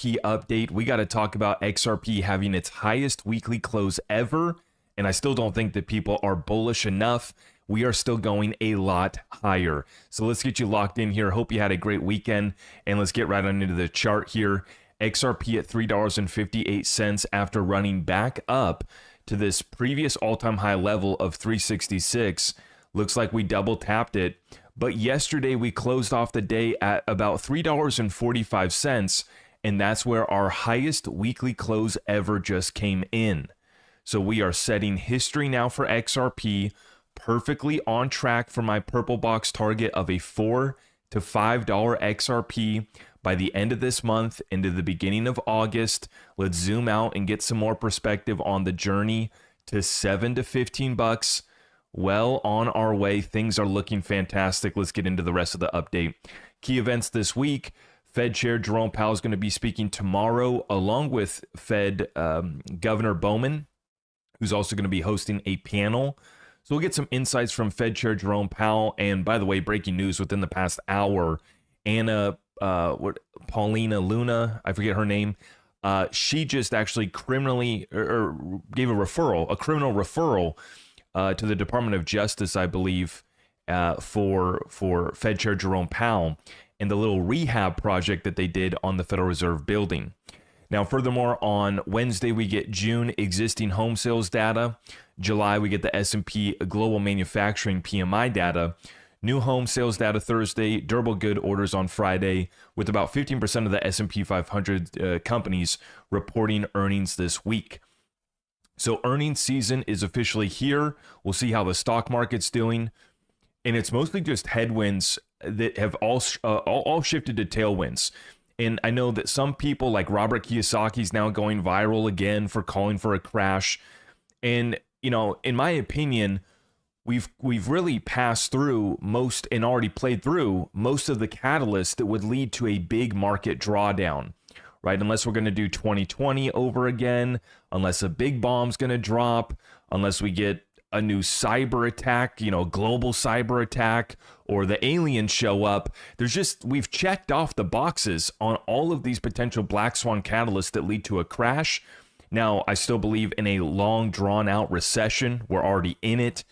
XRP update. We got to talk about XRP having its highest weekly close ever, and I still don't think that people are bullish enough. We are still going a lot higher. So let's get you locked in here. Hope you had a great weekend, and let's get right on into the chart here. XRP at $3.58 after running back up to this previous all-time high level of 366. Looks like we double tapped it. But yesterday we closed off the day at about $3.45, and that's where our highest weekly close ever just came in. So we are setting history now for XRP, perfectly on track for my purple box target of a $4 to $5 XRP by the end of this month into the beginning of August. Let's zoom out and get some more perspective on the journey to $7 to $15. Well on our way. Things are looking fantastic. Let's get into the rest of the update. Key events this week. Fed Chair Jerome Powell is going to be speaking tomorrow along with Fed Governor Bowman, who's also going to be hosting a panel. So we'll get some insights from Fed Chair Jerome Powell. And by the way, breaking news within the past hour, Paulina Luna, I forget her name. She just actually criminally or gave a criminal referral to the Department of Justice, I believe, for Fed Chair Jerome Powell and the little rehab project that they did on the Federal Reserve building. Now, furthermore, on Wednesday, we get June existing home sales data. July, we get the S&P Global Manufacturing PMI data. New home sales data Thursday, durable good orders on Friday, with about 15% of the S&P 500 companies reporting earnings this week. So earnings season is officially here. We'll see how the stock market's doing. And it's mostly just headwinds that have all shifted to tailwinds. And I know that some people like Robert Kiyosaki is now going viral again for calling for a crash. And, you know, in my opinion, we've really passed through most and already played through most of the catalysts that would lead to a big market drawdown. Right? Unless we're going to do 2020 over again, unless a big bomb's going to drop, unless we get a new cyber attack, global cyber attack, or the aliens show up. We've checked off the boxes on all of these potential black swan catalysts that lead to a crash. Now, I still believe in a long drawn out recession. We're already in it.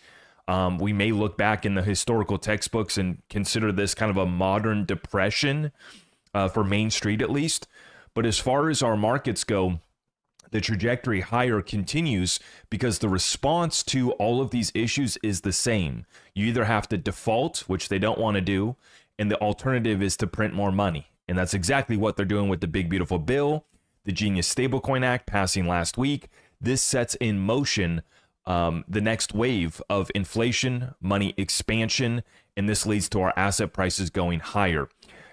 We may look back in the historical textbooks and consider this kind of a modern depression for Main Street at least. But as far as our markets go, the trajectory higher continues because the response to all of these issues is the same. You either have to default, which they don't want to do, and the alternative is to print more money. And that's exactly what they're doing with the Big Beautiful Bill, the Genius Stablecoin Act passing last week. This sets in motion the next wave of inflation, money expansion, and this leads to our asset prices going higher.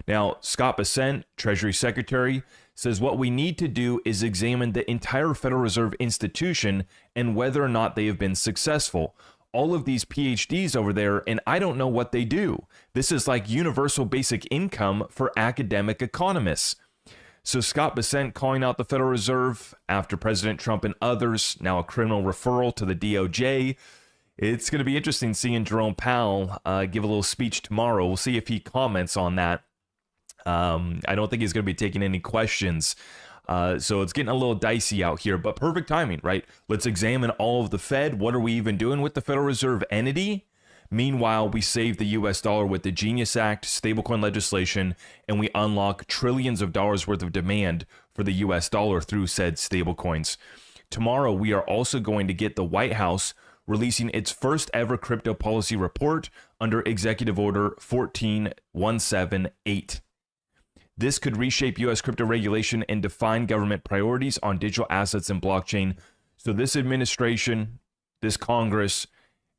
Now, Scott Bessent, Treasury Secretary, says what we need to do is examine the entire Federal Reserve institution and whether or not they have been successful. All of these PhDs over there, and I don't know what they do. This is like universal basic income for academic economists. So Scott Bessent calling out the Federal Reserve after President Trump and others, now a criminal referral to the DOJ. It's going to be interesting seeing Jerome Powell give a little speech tomorrow. We'll see if he comments on that. I don't think he's going to be taking any questions. So it's getting a little dicey out here, but perfect timing, right? Let's examine all of the Fed. What are we even doing with the Federal Reserve entity? Meanwhile, we save the US dollar with the Genius Act, stablecoin legislation, and we unlock trillions of dollars worth of demand for the US dollar through said stablecoins. Tomorrow, we are also going to get the White House releasing its first ever crypto policy report under Executive Order 14178. This could reshape U.S. crypto regulation and define government priorities on digital assets and blockchain. So this administration, this Congress,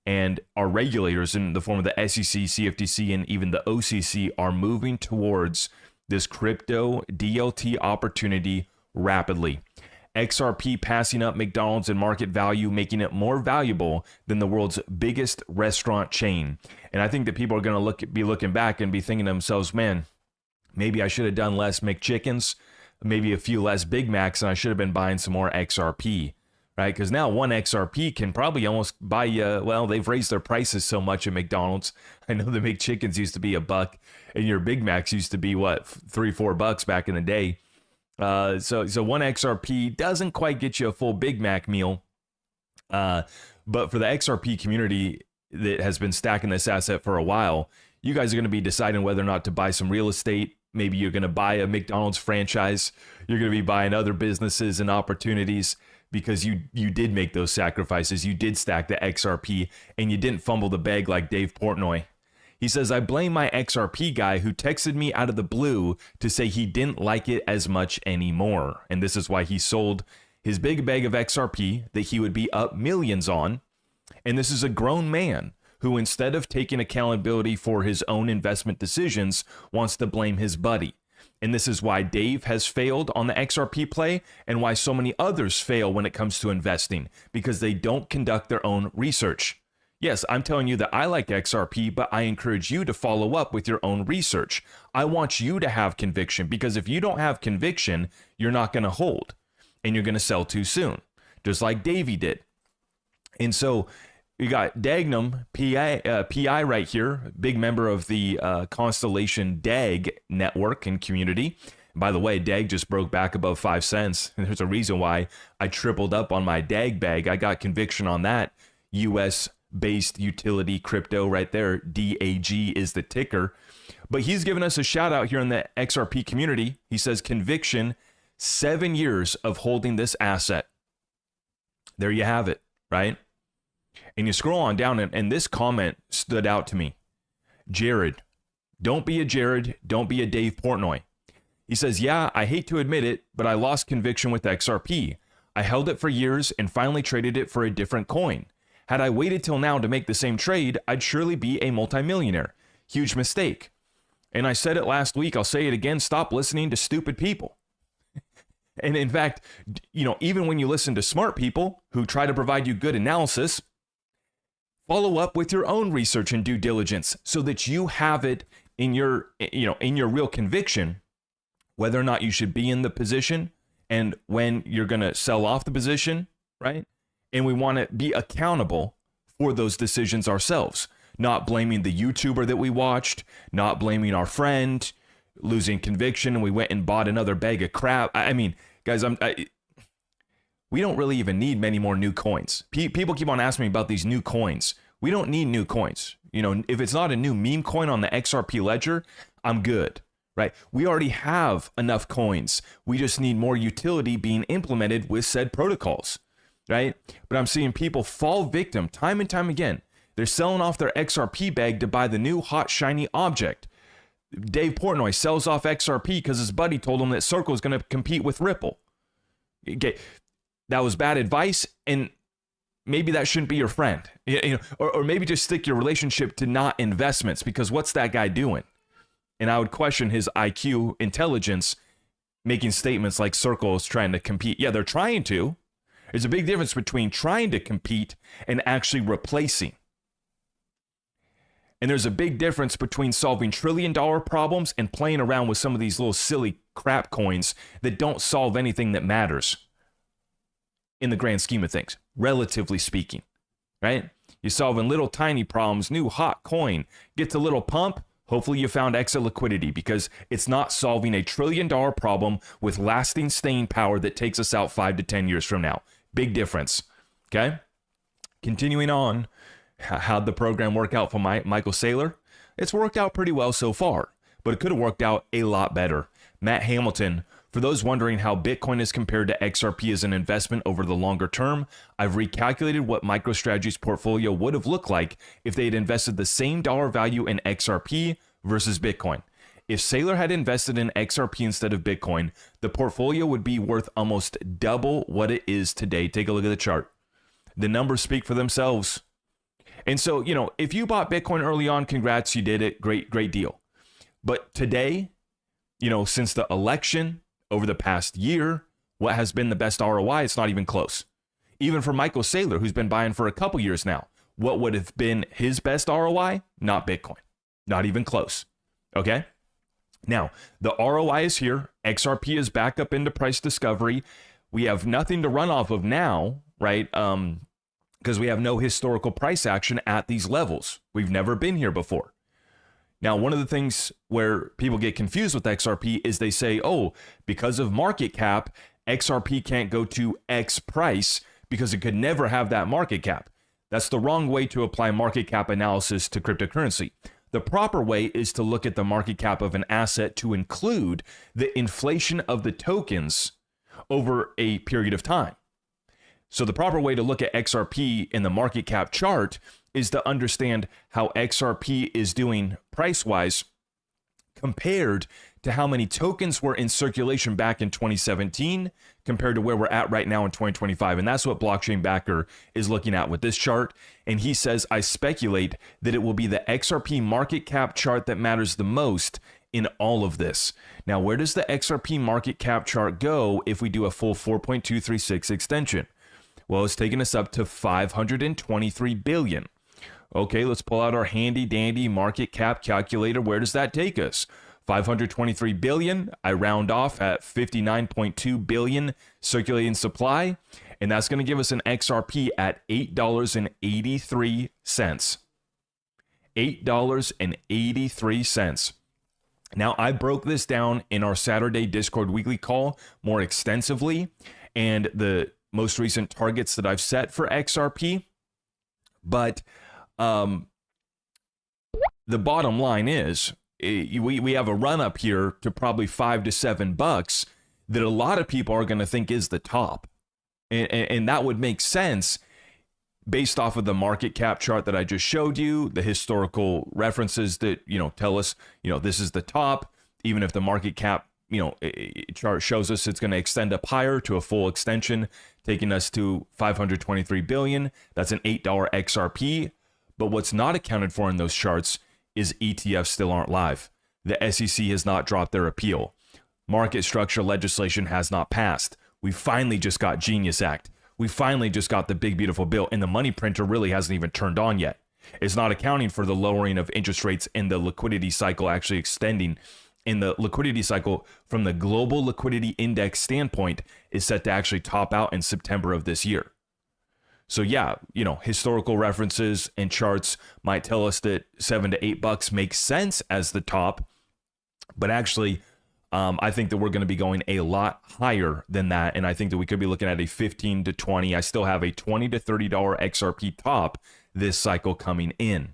and our regulators in the form of the SEC, CFTC, and even the OCC are moving towards this crypto DLT opportunity rapidly. XRP passing up McDonald's in market value, making it more valuable than the world's biggest restaurant chain. And I think that people are going to be looking back and be thinking to themselves, man, maybe I should have done less McChickens, maybe a few less Big Macs, and I should have been buying some more XRP, right? Because now one XRP can probably almost buy you, well, they've raised their prices so much at McDonald's. I know the McChickens used to be $1, and your Big Macs used to be, what, $3-4 back in the day. So one XRP doesn't quite get you a full Big Mac meal. But for the XRP community that has been stacking this asset for a while, you guys are going to be deciding whether or not to buy some real estate. Maybe you're going to buy a McDonald's franchise. You're going to be buying other businesses and opportunities because you did make those sacrifices. You did stack the XRP and you didn't fumble the bag like Dave Portnoy. He says, I blame my XRP guy who texted me out of the blue to say he didn't like it as much anymore. And this is why he sold his big bag of XRP that he would be up millions on. And this is a grown man who, instead of taking accountability for his own investment decisions, wants to blame his buddy. And this is why Dave has failed on the XRP play and why so many others fail when it comes to investing, because they don't conduct their own research. Yes, I'm telling you that I like XRP, but I encourage you to follow up with your own research. I want you to have conviction, because if you don't have conviction, you're not going to hold and you're going to sell too soon, just like Davey did. And so you got Dagnum, PI right here, big member of the Constellation DAG network and community. By the way, DAG just broke back above 5 cents. And there's a reason why I tripled up on my DAG bag. I got conviction on that. US-based utility crypto right there. DAG is the ticker. But he's given us a shout out here in the XRP community. He says, conviction, 7 years of holding this asset. There you have it, right? And you scroll on down, and this comment stood out to me. Jared, don't be a Jared, don't be a Dave Portnoy. He says, yeah, I hate to admit it, but I lost conviction with XRP. I held it for years and finally traded it for a different coin. Had I waited till now to make the same trade, I'd surely be a multimillionaire. Huge mistake. And I said it last week, I'll say it again, stop listening to stupid people. And in fact, even when you listen to smart people who try to provide you good analysis, follow up with your own research and due diligence so that you have it in your real conviction, whether or not you should be in the position and when you're going to sell off the position, right? And we want to be accountable for those decisions ourselves, not blaming the YouTuber that we watched, not blaming our friend, losing conviction, and we went and bought another bag of crap. I mean, guys, we don't really even need many more new coins. People keep on asking me about these new coins. We don't need new coins. If it's not a new meme coin on the XRP ledger, I'm good, right? We already have enough coins. We just need more utility being implemented with said protocols, right? But I'm seeing people fall victim time and time again. They're selling off their XRP bag to buy the new hot, shiny object. Dave Portnoy sells off XRP because his buddy told him that Circle is going to compete with Ripple. Okay, that was bad advice, and maybe that shouldn't be your friend. Or maybe just stick your relationship to not investments, because what's that guy doing? And I would question his IQ, intelligence, making statements like Circle is trying to compete. Yeah, they're trying to. There's a big difference between trying to compete and actually replacing. And there's a big difference between solving trillion-dollar problems and playing around with some of these little silly crap coins that don't solve anything that matters in the grand scheme of things, relatively speaking, right? You're solving little tiny problems, new hot coin, gets a little pump, hopefully you found extra liquidity, because it's not solving a trillion-dollar problem with lasting staying power that takes us out 5 to 10 years from now. Big difference, okay? Continuing on, how'd the program work out for Michael Saylor? It's worked out pretty well so far, but it could have worked out a lot better. Matt Hamilton, for those wondering how Bitcoin is compared to XRP as an investment over the longer term, I've recalculated what MicroStrategy's portfolio would have looked like if they had invested the same dollar value in XRP versus Bitcoin. If Saylor had invested in XRP instead of Bitcoin, the portfolio would be worth almost double what it is today. Take a look at the chart. The numbers speak for themselves. And so, if you bought Bitcoin early on, congrats, you did it. Great deal. But today, since the election, over the past year, what has been the best ROI? It's not even close. Even for Michael Saylor, who's been buying for a couple years now, what would have been his best ROI? Not Bitcoin. Not even close. Okay? Now, the ROI is here. XRP is back up into price discovery. We have nothing to run off of now, right? Because we have no historical price action at these levels. We've never been here before. Now, one of the things where people get confused with XRP is they say, oh, because of market cap, XRP can't go to X price because it could never have that market cap. That's the wrong way to apply market cap analysis to cryptocurrency. The proper way is to look at the market cap of an asset to include the inflation of the tokens over a period of time. So the proper way to look at XRP in the market cap chart is to understand how XRP is doing price-wise compared to how many tokens were in circulation back in 2017 compared to where we're at right now in 2025. And that's what Blockchain Backer is looking at with this chart. And he says, I speculate that it will be the XRP market cap chart that matters the most in all of this. Now, where does the XRP market cap chart go if we do a full 4.236 extension? Well, it's taking us up to 523 billion. Okay, let's pull out our handy dandy market cap calculator. Where does that take us? 523 billion. I round off at 59.2 billion circulating supply, and that's going to give us an XRP at $8.83. $8.83. Now, I broke this down in our Saturday Discord weekly call more extensively, and the most recent targets that I've set for XRP, but the bottom line is we have a run up here to probably $5 to $7 that a lot of people are going to think is the top. And that would make sense based off of the market cap chart that I just showed you, the historical references that, tell us, this is the top, even if the market cap, chart shows us it's going to extend up higher to a full extension, taking us to 523 billion. That's an $8 XRP. But what's not accounted for in those charts is ETFs still aren't live. The SEC has not dropped their appeal. Market structure legislation has not passed. We finally just got Genius Act. We finally just got the big, beautiful bill, and the money printer really hasn't even turned on yet. It's not accounting for the lowering of interest rates and the liquidity cycle actually extending. And the liquidity cycle from the global liquidity index standpoint is set to actually top out in September of this year. So yeah, historical references and charts might tell us that $7 to $8 makes sense as the top, but actually, I think that we're going to be going a lot higher than that, and I think that we could be looking at a 15 to 20. I still have a $20 to $30 XRP top this cycle coming in.